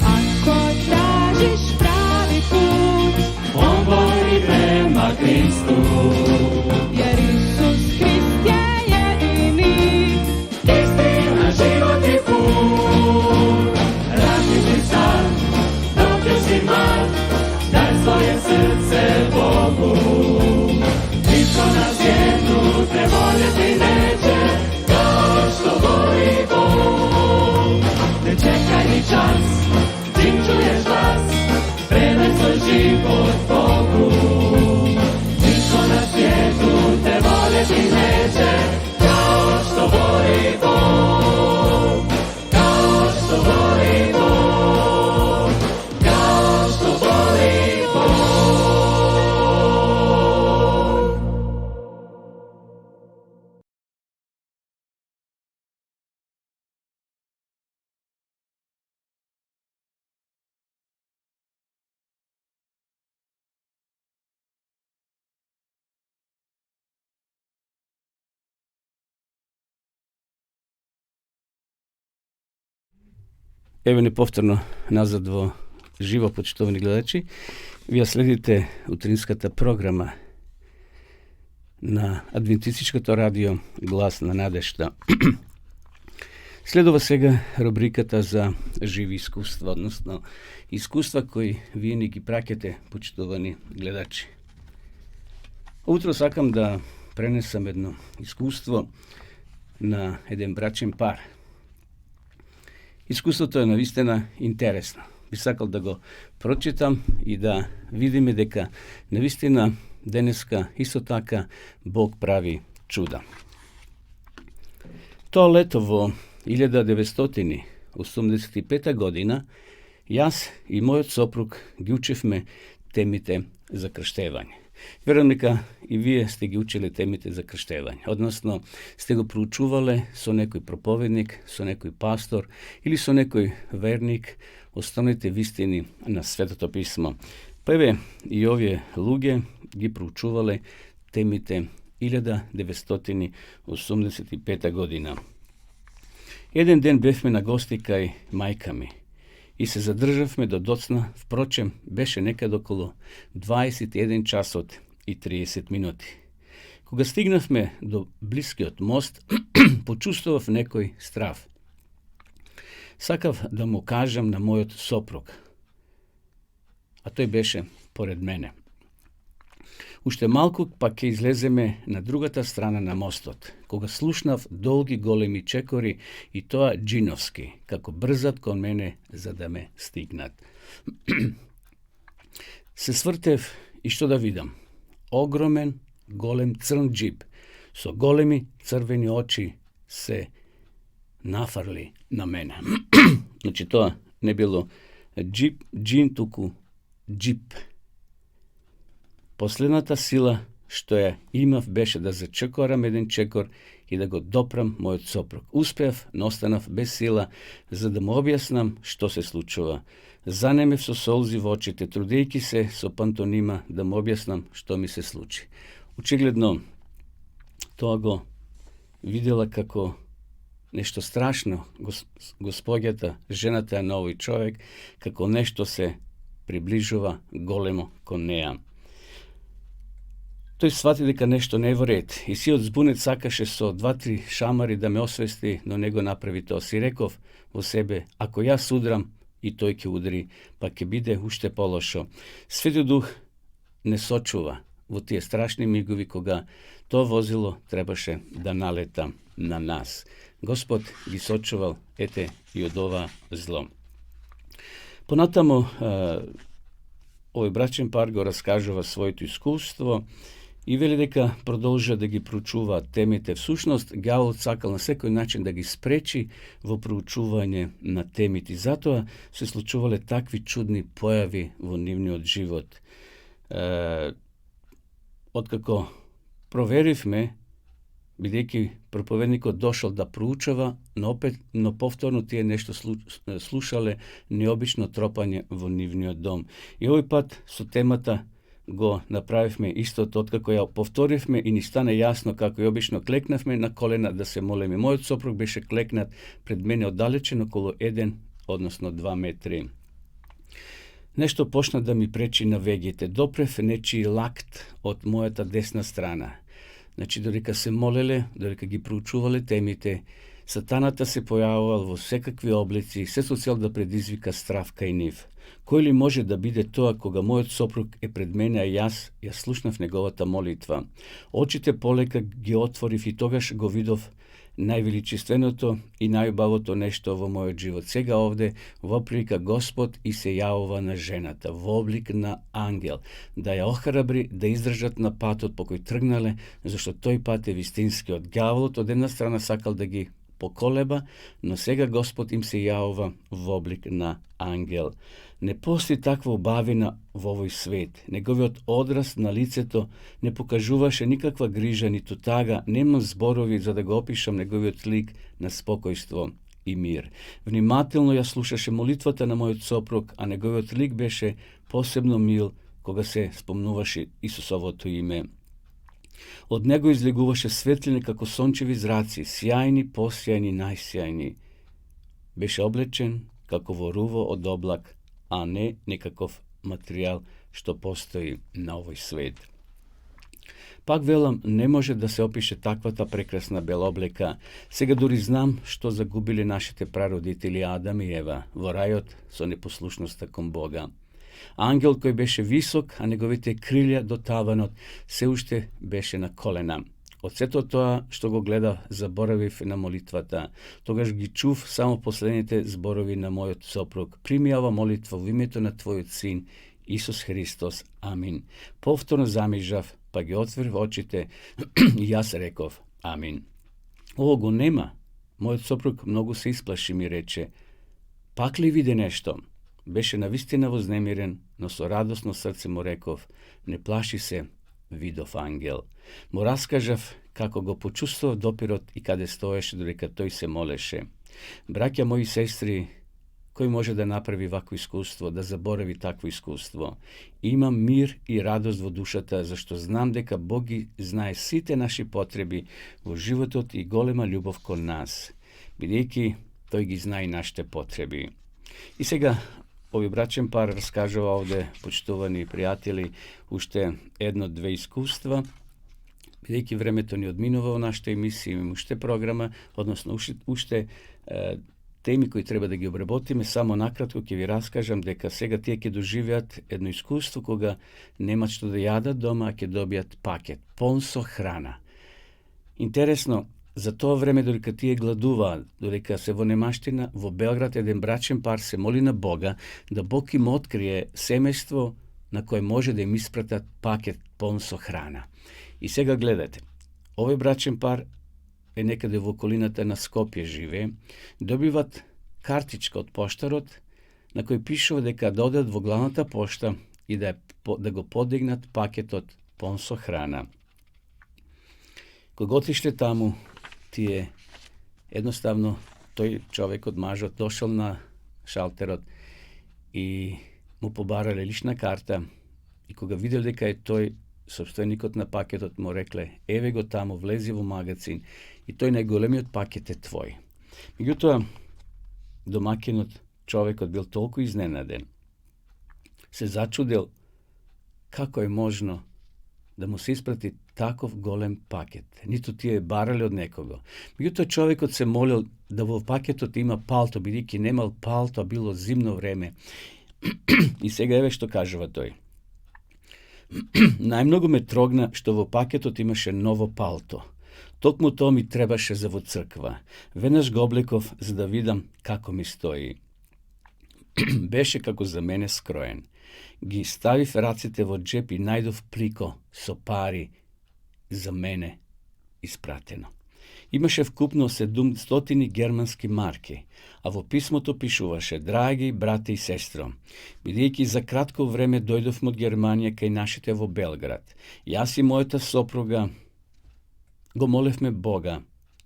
Ako tražiš pravi put, On vodi prema Kristu, jer Isus Krist je jedini. istina, život i put. Razbiti stan, dok još si mlad, daj svoje srce Bogu. Nitko na svijetu te voljeti neće, kao što voli Bog. Ne čekaj ni čas, čim čuješ glas, predaj svoj život Bogu. Nitko na svijetu te voljeti neće, kao što voli Bog. Kao što voli Bog. Kao što voli Bog. Evo nepovtorno nazad vo živo, počtovani gledači. Vi sledite utrinskата програма на Адвентистичкото радио Глас на надежта. Следува сега рубриката за живи искуства, односно искуства кои вие ни ги праќате, почитувани гледачи. Утро сакам да пренесам едно искуство на еден брачен пар. Искуството е навистина интересно. Би сакал да го прочитам и да видиме дека навистина денеска исто така Бог прави чуда. Тоа лето во 1985 година јас и мојот сопруг ги учевме темите за крштевање. Верувам дека и вие сте ги учили темите за крштевање, односно сте го проучувале со некој проповедник, со некој пастор или со некој верник основните вистини на Светото писмо. Па еве и овие луѓе ги проучувале темите 1985 година. Еден ден бевме на гости кај мајка ми и се задржавме до доцна, впрочем беше некад околу 21 часот и 30 минути. Кога стигнавме до блискиот мост, почувствував некој страв. Сакав да му кажам на мојот сопруг, а тој беше поред мене. Уште малку па ќе излеземе на другата страна на мостот, кога слушнав долги големи чекори и тоа джиновски, како брзат кон мене за да ме стигнат. Се свртев и што да видам? Огромен, голем црн джип со големи црвени очи се нафрли на мене. Значи тоа не било джин, туку джип. Последната сила што ја имав беше да зачекорам еден чекор и да го допрам мојот сопруг. Успеав, но останав без сила за да му објаснам што се случува. Занемев со солзи во очите, трудејќи се со пантонима да му објаснам што ми се случи. Очигледно, тоа го видела како нешто страшно, господјата, жената на овој човек, како нешто се приближува големо кон неа. Тој свати дека нешто не е во ред и сиот збунет сакаше со 2-3 шамари да ме освести, но не го направи тоа. Си реков во себе, ако јас удрам, и тој ќе удри, па ќе биде уште полошо. Светиот Дух не сочува во тие страшни мигови кога тоа возило требаше да налета на нас. Господ ги сочувал, ете, и од ова зло. Понатамо, овој брачен пар го раскажува своето искуство и вели дека продолжа да ги проучуваат темите. Всушност, ѓаволот сакал на секој начин да ги спречи во проучување на темите. Затоа се случувале такви чудни појави во нивниот живот. Откако проверивме, бидејќи проповедникот дошол да проучува, но повторно тие нешто слушале необично тропање во нивниот дом. И овој пат со темата го направивме истото, откако ја повторивме и ни стане јасно како и обично клекнавме на колена да се молиме. Мојот сопруг беше клекнат пред мене оддалечен околу 1, односно 2 метри. Нешто почна да ми пречи на вегите. Допрев нечи лакт од мојата десна страна. Значи, додека се молеле, додека ги проучувале темите, сатаната се појавувал во секакви облици, се со цел да предизвика страв кај нив. Кој ли може да биде тоа кога мојот сопруг е пред мене, а јас ја слушнав неговата молитва? Очите полека ги отворив и тогаш го видов највеличественото и најубавото нешто во мојот живот. Сега овде во прилика Господ и се јавува на жената во облик на ангел, да ја охрабри да издржат на патот по кој тргнале, зашто тој пат е вистинскиот. Ѓаволот од една страна сакал да ги поколеба, но сега Господ им се јавува во облик на ангел. Не постои таква убавина во овој свет. Неговиот одраз на лицето не покажуваше никаква грижа, ниту тага. Немам зборови за да го опишам неговиот лик на спокојство и мир. Внимателно ја слушаше молитвата на мојот сопруг, а неговиот лик беше посебно мил кога се спомнуваше Исусовото име. Од него излегуваше светлина како сончеви зраци, сјајни, посјајни, најсјајни. Беше облечен како во руво од облак, а не некаков материјал што постои на овој свет. Пак велам, не може да се опише таквата прекрасна белоблека. Сега дури знам што загубиле нашите прародители Адам и Ева во рајот со непослушноста кон Бога. Ангел кој беше висок, а неговите крилја до таванот, се уште беше на колена. Од сето тоа што го гледав, заборавив на молитвата. Тогаш ги чув само последните зборови на мојот сопруг. Прими ова молитва во името на Твојот Син, Исус Христос. Амин. Повторно замижав, па ги отворив очите и јас реков Амин. Ово го нема. Мојот сопруг многу се исплаши, ми рече. Пак ли види нешто? Беше навистина вознемирен, но со радосно срце му реков, не плаши се, видов ангел. Му раскажав како го почувствував допирот и каде стоеше додека тој се молеше. Браќа мои сестри, кој може да направи вакво искуство, да заборави такво искуство? Имам мир и радост во душата, зашто знам дека Бог ги знае сите наши потреби во животот и голема љубов кон нас, бидејќи тој ги знае нашите потреби. И сега, овој брачен пар раскажува овде, почитувани пријатели, уште 1-2 искуства, бидејќи времето ни одминува во нашата емисија, имаме уште програма, односно уште теми кои треба да ги обработиме. Само накратко ќе ви раскажам дека сега тие ќе доживеат едно искуство кога немат што да јадат дома, а ќе добијат пакет, полн со храна. Интересно, за тоа време додека тие гладуваат, додека се во немаштина, во Белград еден брачен пар се моли на Бога да Бог им открие семејство на кое може да им испратат пакет полн со храна. И сега гледате, овој брачен пар е некаде во околината на Скопје живее, добиват картичка од поштарот на кој пишува дека да одат во главната пошта и да го подигнат пакетот полн со храна. Кога отишле таму, тие едноставно тој човекот, мажот, дошол на шалтерот и му побарале лична карта и кога видел дека е тој собственикот на пакетот, му рекле, еве го таму, влези во магазин и тој најголемиот пакет е твој. Меѓутоа, домакинот, човекот бил толку изненаден, се зачудил како е можно да му се испрати таков голем пакет. Ниту тие барале од некого. Меѓутоа човекот се молил да во пакетот има палто, бидејќи немал палто, а било зимно време. И сега еве што кажува тој. Најмногу ме трогна што во пакетот имаше ново палто. Токму тоа ми требаше за во црква. Веднаш го облеков за да видам како ми стои. Беше како за мене скроен. Ги ставив раците во джеп и најдов плико со пари за мене испратено. Имаше вкупно 700 германски марки, а во писмото пишуваше: драги брате и сестро, бидејќи за кратко време дојдовме од Германија кај нашите во Белград. Јас и мојата сопруга го молевме Бога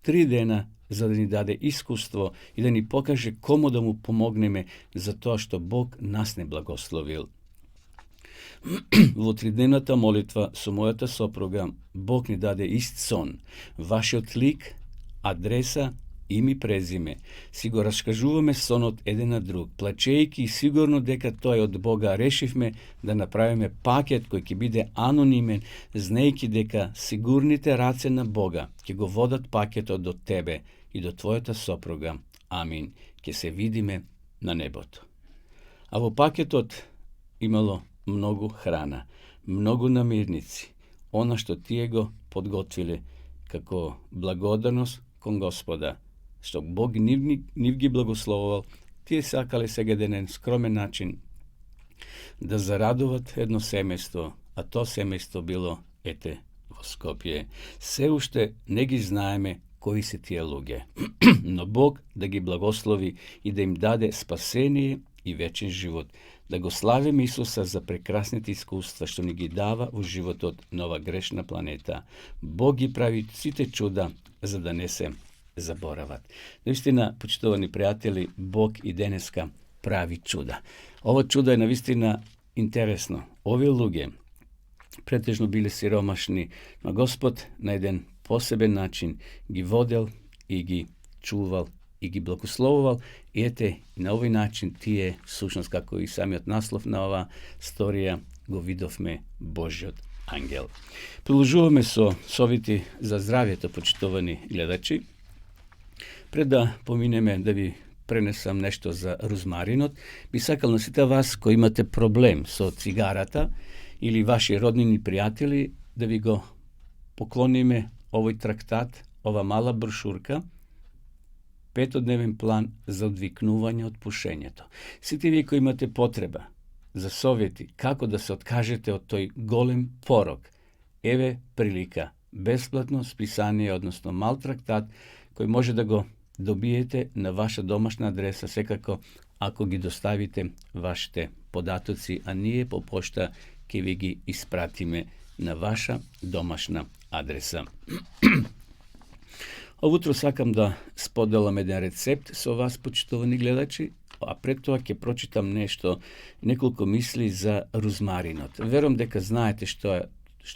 3 дена за да ни даде искуство и да ни покаже кому да му помогнеме за тоа што Бог нас не благословил. Во 3-дневната молитва со мојата сопруга Бог ни даде ист сон. Вашиот лик, адреса, име и презиме. Си го раскажуваме сонот еден на друг. Плачејќи и сигурно дека тоа е од Бога, решивме да направиме пакет кој ќе биде анонимен, знаејќи дека сигурните раце на Бога ќе го водат пакетот до тебе и до твојата сопруга. Амин. Ќе се видиме на небото. А во пакетот имало многу храна, многу намирници, она што тие го подготвиле како благодарност кон Господа, што Бог нив ги благословувал. Тие сакале сега еден скромен начин да зарадуват едно семејство, а то семејство било ете во Скопје. Се уште не ги знаеме кои се тие луѓе, но Бог да ги благослови и да им даде спасение и вечен живот. Да го славиме Исуса за прекрасните искуства што ни ги дава во животот на ова грешна планета. Бог ги прави сите чуда за да не се заборават. Навистина, почитувани пријатели, Бог и денеска прави чуда. Ова чудо е навистина интересно. Овие луѓе претежно биле сиромашни, но Господ на еден посебен начин ги водел и ги чувал и ги благословувал. И ете, на овој начин тие, всушност, како и самиот наслов на ова сторија, го видовме Божиот ангел. Продолжуваме со совити за здравјето, почитувани гледачи. Пред да поминеме да ви пренесам нешто за розмаринот, би сакал на сите вас кои имате проблем со цигарата или ваши роднини пријатели да ви го поклониме овој трактат, ова мала брошурка, 5-дневен план за одвикнување од пушењето. Сите вие кои имате потреба за совети како да се откажете од тој голем порок, еве прилика, бесплатно списание, односно мал трактат, кој може да го добиете на ваша домашна адреса, секако ако ги доставите вашите податоци, а ние по пошта ќе ви ги испратиме на ваша домашна адреса. Овутро сакам да споделам еден рецепт со вас, почитувани гледачи, а пред тоа ќе прочитам неколку мисли за розмаринот. Верувам дека знаете што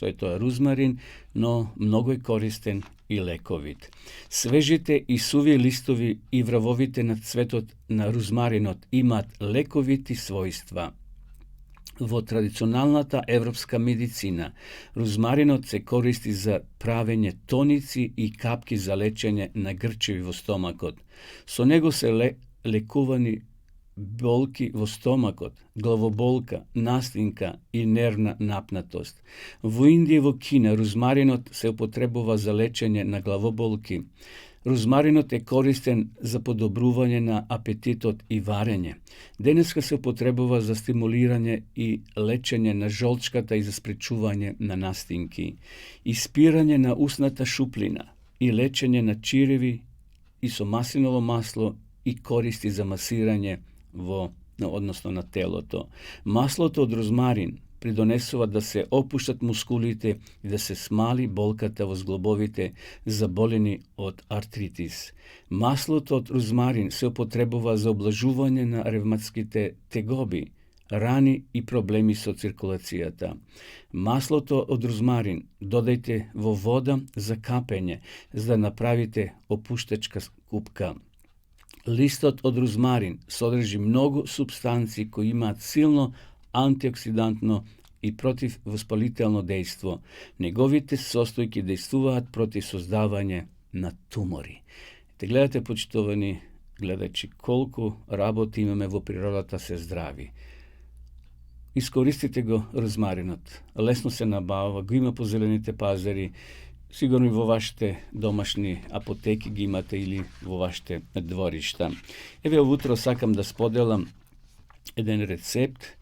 е тоа розмарин, но многу е користен и лековит. Свежите и суви листови и вравовите на цветот на розмаринот имаат лековити својства. Во традиционалната европска медицина, розмаринот се користи за правење тоници и капки за лечење на грчеви во стомакот. Со него се лекувани болки во стомакот, главоболка, настинка и нервна напнатост. Во Индија и во Кина розмаринот се употребува за лечење на главоболки. Розмаринот е користен за подобрување на апетитот и варење. Денеска се употребува за стимулирање и лечење на жолчката и за спречување на настинки, испирање на устната шуплина и лечење на чиреви и со маслиново масло и користи за масирање односно на телото. Маслото од розмарин придонесува да се опуштат мускулите и да се смали болката во зглобовите заболени од артритис. Маслото од розмарин се употребува за облажување на ревматските тегоби, рани и проблеми со циркулацијата. Маслото од розмарин додајте во вода за капење, за да направите опуштачка купка. Листот од розмарин содржи многу супстанции кои имаат силно антиоксидантно и против воспалително дејство. Неговите состојки дејствуваат против создавање на тумори. Те гледате, почитувани гледачи, колку работи имаме во природата се здрави. Искористите го розмаринот. Лесно се набавува, го има по зелените пазари, сигурно и во вашите домашни апотеки ги имате или во вашите дворишта. Еве утро сакам да споделам еден рецепт,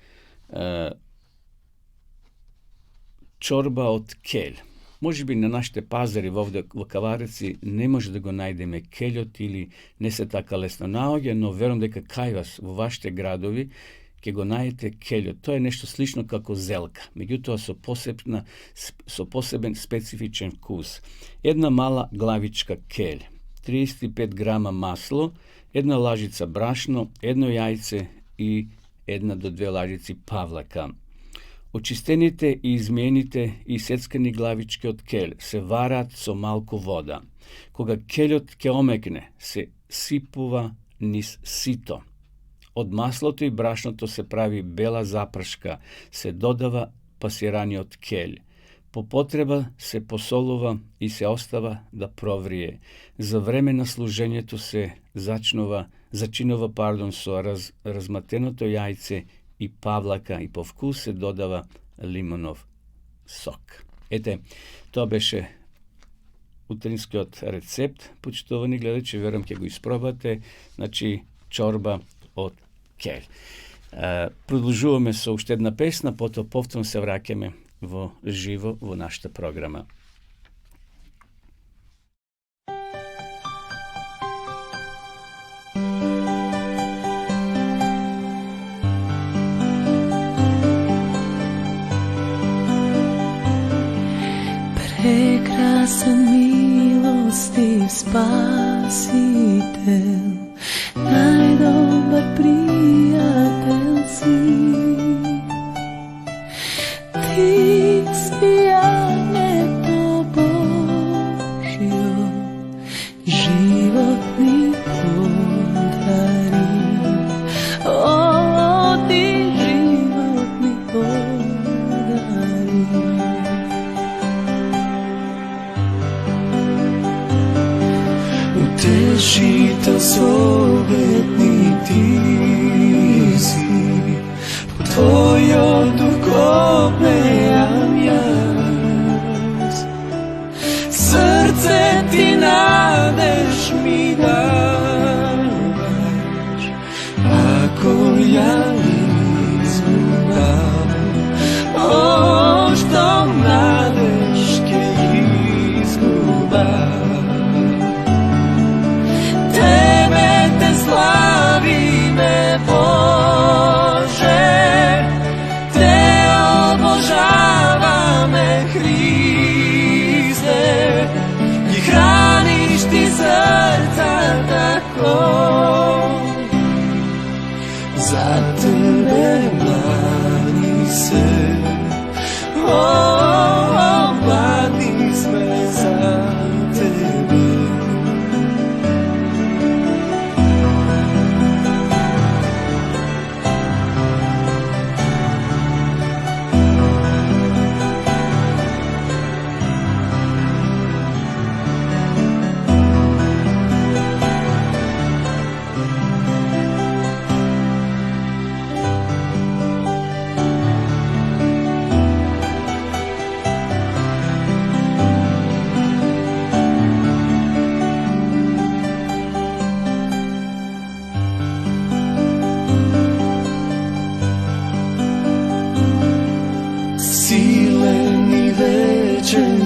чорба од келј. Може би на нашите пазари вовде во Кавареци не може да го најдеме келјот или не се така лесно наоѓа, но верувам дека кај вас во вашите градови ќе го најдете келјот. Тоа е нешто слично како зелка, меѓутоа со посебен специфичен вкус. Една мала главичка келј, 35 грама масло, една лажица брашно, едно јајце и 1 до 2 лажици павлака. Очистените и измените и сецкани главички од келј се вараат со малку вода. Кога келјот ќе омекне, се сипува низ сито. Од маслото и брашното се прави бела запршка, се додава пасираниот келј. По потреба се посолува и се остава да проврие. За време на служењето се зачинува со разматеното јајце и павлака и по вкус се додава лимонов сок. Ете, тоа беше утринскиот рецепт, почитувани гледачи, верам ќе го испробате, значи чорба од келј. Продолжуваме со уште една песна, потоа повторно се враќаме во живо во нашата програма. Прекрасен милостив Спасител, најдобар пријател си. Ти си јагнето Божјо, живот ни подари. О, ти живот ни подари. Утешител советни ти си, по твојот дух копнеам јас. Срце ти надеж ми даваш, ако ја изгубам. О, што надеж ке изгубам. Славиме Боже, Те обожаваме Христе, ги храниш ти срцата кой, за Тебе млади се, о, млади сме за Тебе.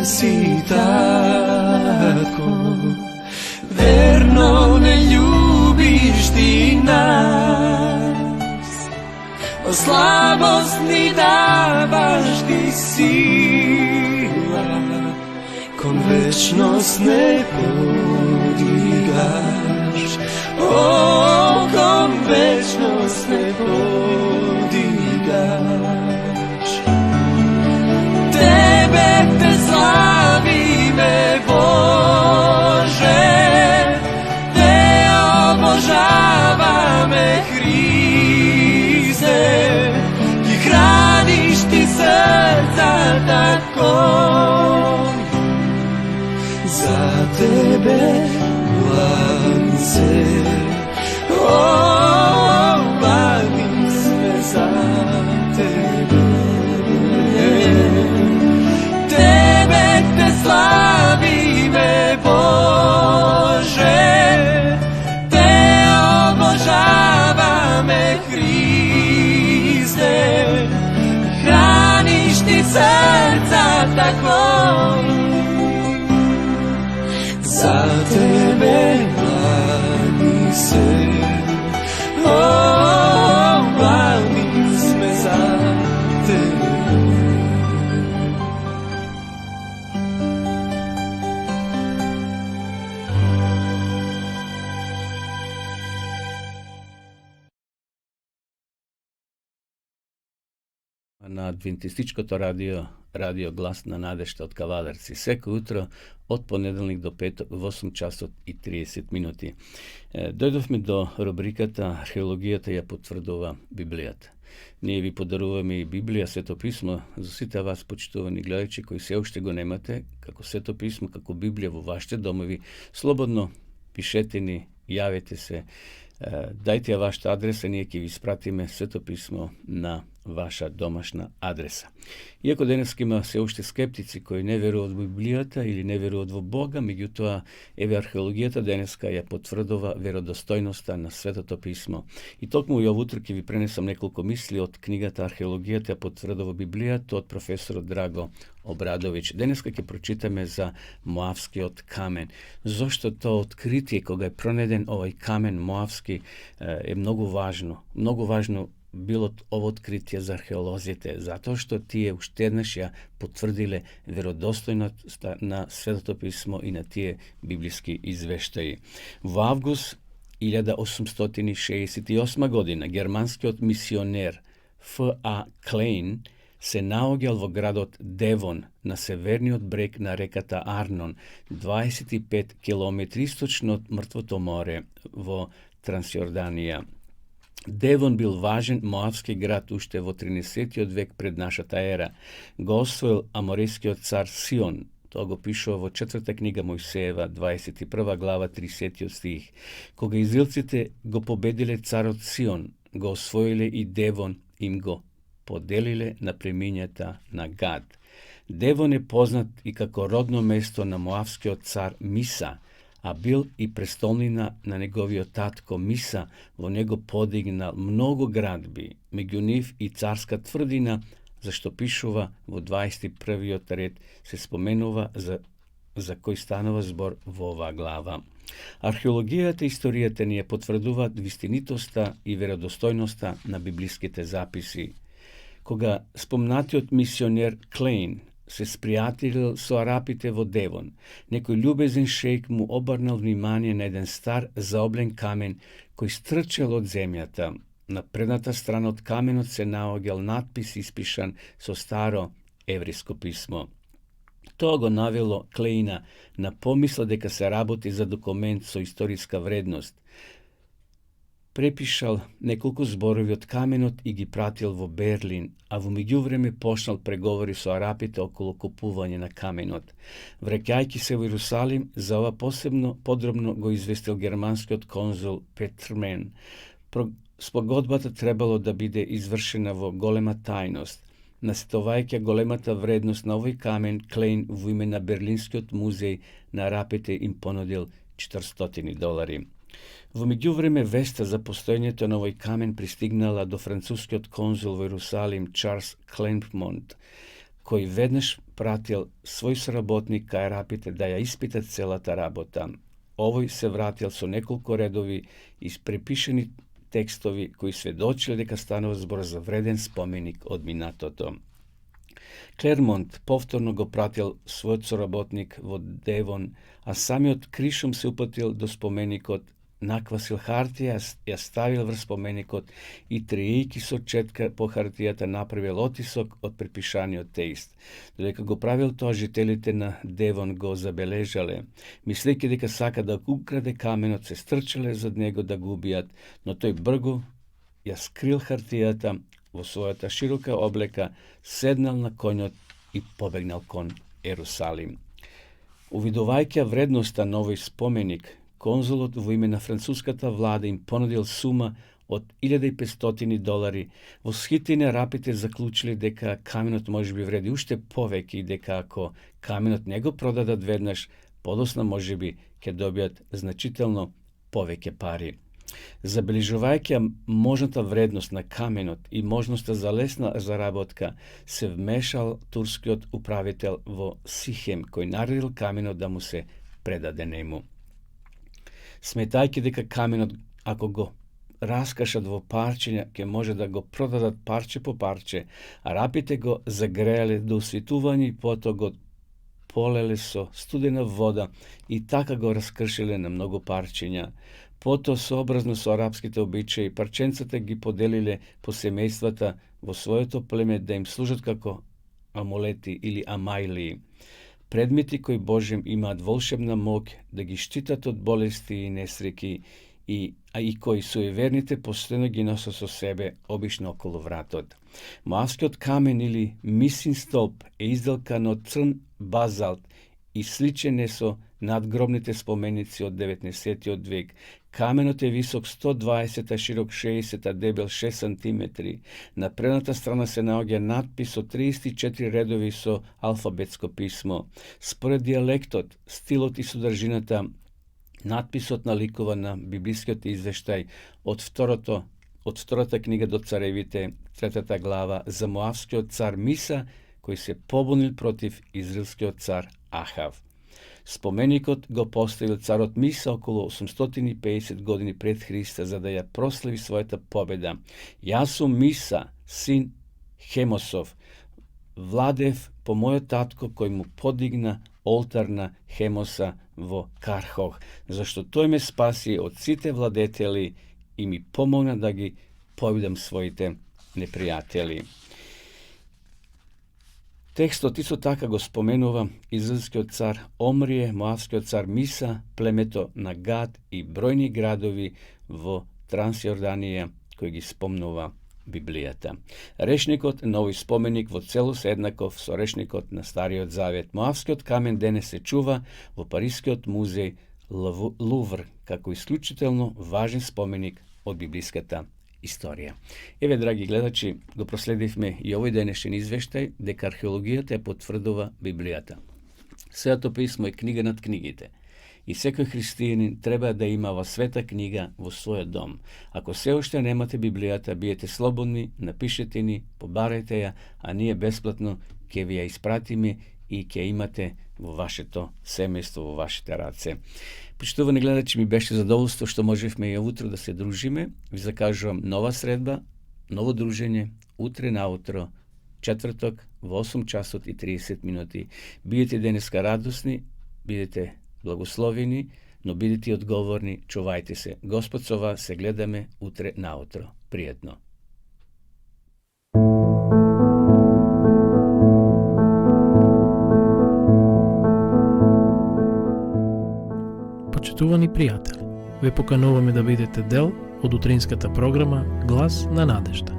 Si tako verno ne ljubiš ti nas, o slabost ni davaš ti sila, kon večnost ne podigaš, o, kon večnost ne podigaš. Tebe te slavime Bože, Te obožavame Hriste, i hraniš ti se zahvalim. Za tebe mladi se, mladi sme za tebe. Na Adventističkoto radio Glas na nadešta od Kavadarci. Всеко утро od понеделник до петок в 8 часот и 30 минути. Дојдовме до рубриката Археологијата ја потврдува Библијата. Ние ви подаруваме и Библија, Свето писмо, за сите вас, почитувани гледачи, кои се уште го немате, како Свето писмо, како Библија во вашите домови. Слободно пишете ни, јавете се, дајте ја вашата адреса, ние ќе ви испратиме Свето писмо на ваша домашна адреса. Иако денес има се уште скептици кои не веруваат во Библијата или не веруваат во Бога, меѓутоа еве археологијата денеска ја потврдува веродостојноста на Светото писмо. И токму и овутро ќе ви пренесам неколку мисли од книгата Археологијата ја потврдува Библијата од професорот Драго Обрадовиќ. Денеска ќе прочитаме за Моавскиот камен. Зошто тоа откритие кога е пронеден овој камен Моавски е многу важно. Многу важно било ово откритие за археолозите, затоа што тие уште еднаш ја потврдиле веродостојноста на Светото писмо и на тие библиски извештаи. Во август 1868 година германскиот мисионер Ф.А. Клейн се наоѓал во градот Девон на северниот брег на реката Арнон, 25 километри источно од Мртвото море во Трансјорданија. Девон бил важен моавски град уште во 13 век пред нашата ера. Го освоил аморескиот цар Сион. Тоа го пишува во 4 книга Мојсеева, 21 глава, 30 стих. Кога израелците го победиле царот Сион, го освоиле и Девон, им го поделиле на племињата на Гад. Девон е познат и како родно место на моавскиот цар Миса, а бил и престолнина на неговиот татко Миса, во него подигнал многу градби, меѓу нив и царска тврдина, зашто пишува во 21 ред се споменува за кој станува збор во оваа глава. Археологијата и историјата ни ја потврдуваат вистинитоста и веродостојноста на библиските записи. Кога спомнатиот мисионер Клейн се спријателил со арапите во Девон, некој љубезен шејк му обрнал внимание на еден стар заоблен камен кој стрчел од земјата. На предната страна од каменот се наоѓал надпис испишан со старо еврејско писмо. Тоа го навело Клейна на помисла дека се работи за документ со историска вредност. Препишал неколку зборови од каменот и ги пратил во Берлин, а во меѓувреме почнал преговори со арапите околу купување на каменот. Враќајќи се во Иерусалим, за ова посебно подробно го известил германскиот конзул Петрмен. Спогодбата требало да биде извршена во голема тајност. Насетувајќи големата вредност на овој камен, Клейн во име на Берлинскиот музеј на арапите им понудил $400. Во меѓувреме веста за постоењето на овој камен пристигнала до францускиот конзул во Иерусалим Чарлс Клемпмонт, кој веднаш пратил свој соработник кај арапите да ја испитат целата работа. Овој се вратил со неколку редови испрепишени текстови кои сведочиле дека станува збор за вреден споменик од минатото. Клермонт повторно го пратил својот соработник во Девон, а самиот Кришум се упатил до споменикот, наквасил хартија, ја ставил врз споменикот и тријќи со четка по хартијата направил отисок од препишаниот текст. Додека го правил тоа, жителите на Девон го забележале. Мислејќи дека сака да украде каменот, се стрчале зад него да го убијат, но тој бргу ја скрил хартијата во својата широка облека, седнал на коњот и побегнал кон Ерусалим. Увидувајќи вредноста на овој споменик, конзулот во име на француската влада им понудил сума од $1.500. Восхитени арапите заклучили дека каменот можеби вреди уште повеќе и дека ако каменот не го продадат веднаш, подосна можеби ќе добијат значително повеќе пари. Забележувајќи можната вредност на каменот и можноста за лесна заработка, се вмешал турскиот управител во Сихем, кој наредил каменот да му се предаде нему. Сметајќи дека каменот, ако го раскашат во парчиња, ќе може да го продадат парче по парче, арапите го загреале до усвитување и потоа го полеле со студена вода и така го раскршиле на многу парчиња. Потоа, сообразно со арапските обичаи, парченцата ги поделиле по семејствата во своето племе да им служат како амулети или амајлии. Предмети кои Божем имаат волшебна моќ да ги штитат од болести и несреќи, а и кои суеверните постојано ги носат со себе, обично околу вратот. Моавскиот камен или мисин столб е изделкан од црн базалт и сличен е со надгробните споменици од 19. век. Каменот е висок 120, а широк 60, а дебел 6 см. На предната страна се наоѓа надпис со 34 редови со алфабетско писмо. Според диалектот, стилот и содржината, надписот наликува на библискиот извештај од втората книга до царевите, 3 глава, за моавскиот цар Миса, кој се побунил против израелскиот цар Ахав. Споменикот го поставил царот Миса околу 850 години пред Христа, за да ја прослави својата победа. Јас сум Миса, син Хемосов, владев по мојот татко кој му подигна олтар на Хемоса во Кархох, зашто тој ме спаси од сите владетели и ми помогна да ги победам своите непријатели. Текстот исто така го споменува израелскиот цар Омрие, моавскиот цар Миса, племето на Гад и бројни градови во Трансјорданија, кои ги спомнува Библијата. Речникот на овој споменик во целост еднаков со речникот на Стариот Завет. Моавскиот камен денес се чува во Парискиот музеј Лувр, како исклучително важен споменик од библиската историја. Еве, драги гледачи, го проследивме и овој денешен извештај дека археологијата ја потврдува Библијата. Светото писмо е книга над книгите и секој христијанин треба да има во света книга во својот дом. Ако се уште немате Библијата, биете слободни, напишете ни, побарајте ја, а ние бесплатно ќе ви ја испратиме и ќе имате во вашето семејство, во вашите раце. Почитувани гледачи, ми беше задоволство што можевме и утро да се дружиме. Ви закажувам нова средба, ново дружење, утре наутро, четврток, во 8 часот и 30 минути. Бидете денеска радосни, бидете благословени, но бидете одговорни, чувајте се. Господ со вас, се гледаме утре наутро. Пријатно. Почитувани пријатели, ве покануваме да бидете дел од утринската програма Глас на надежда.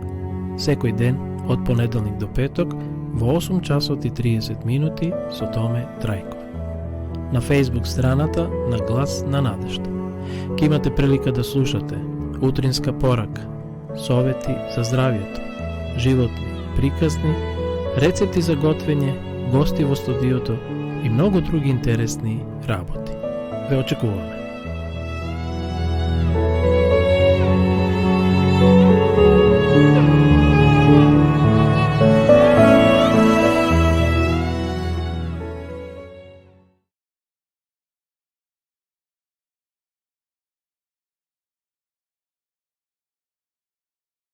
Секој ден, од понеделник до петок, во 8 часот и 30 минути со Томе Трајков. На Facebook страната на Глас на надежда. Ке имате прилика да слушате утринска порака, совети за здравието, животни приказни, рецепти за готвење, гости во студиото и многу други интересни работи. Ве очекуваме.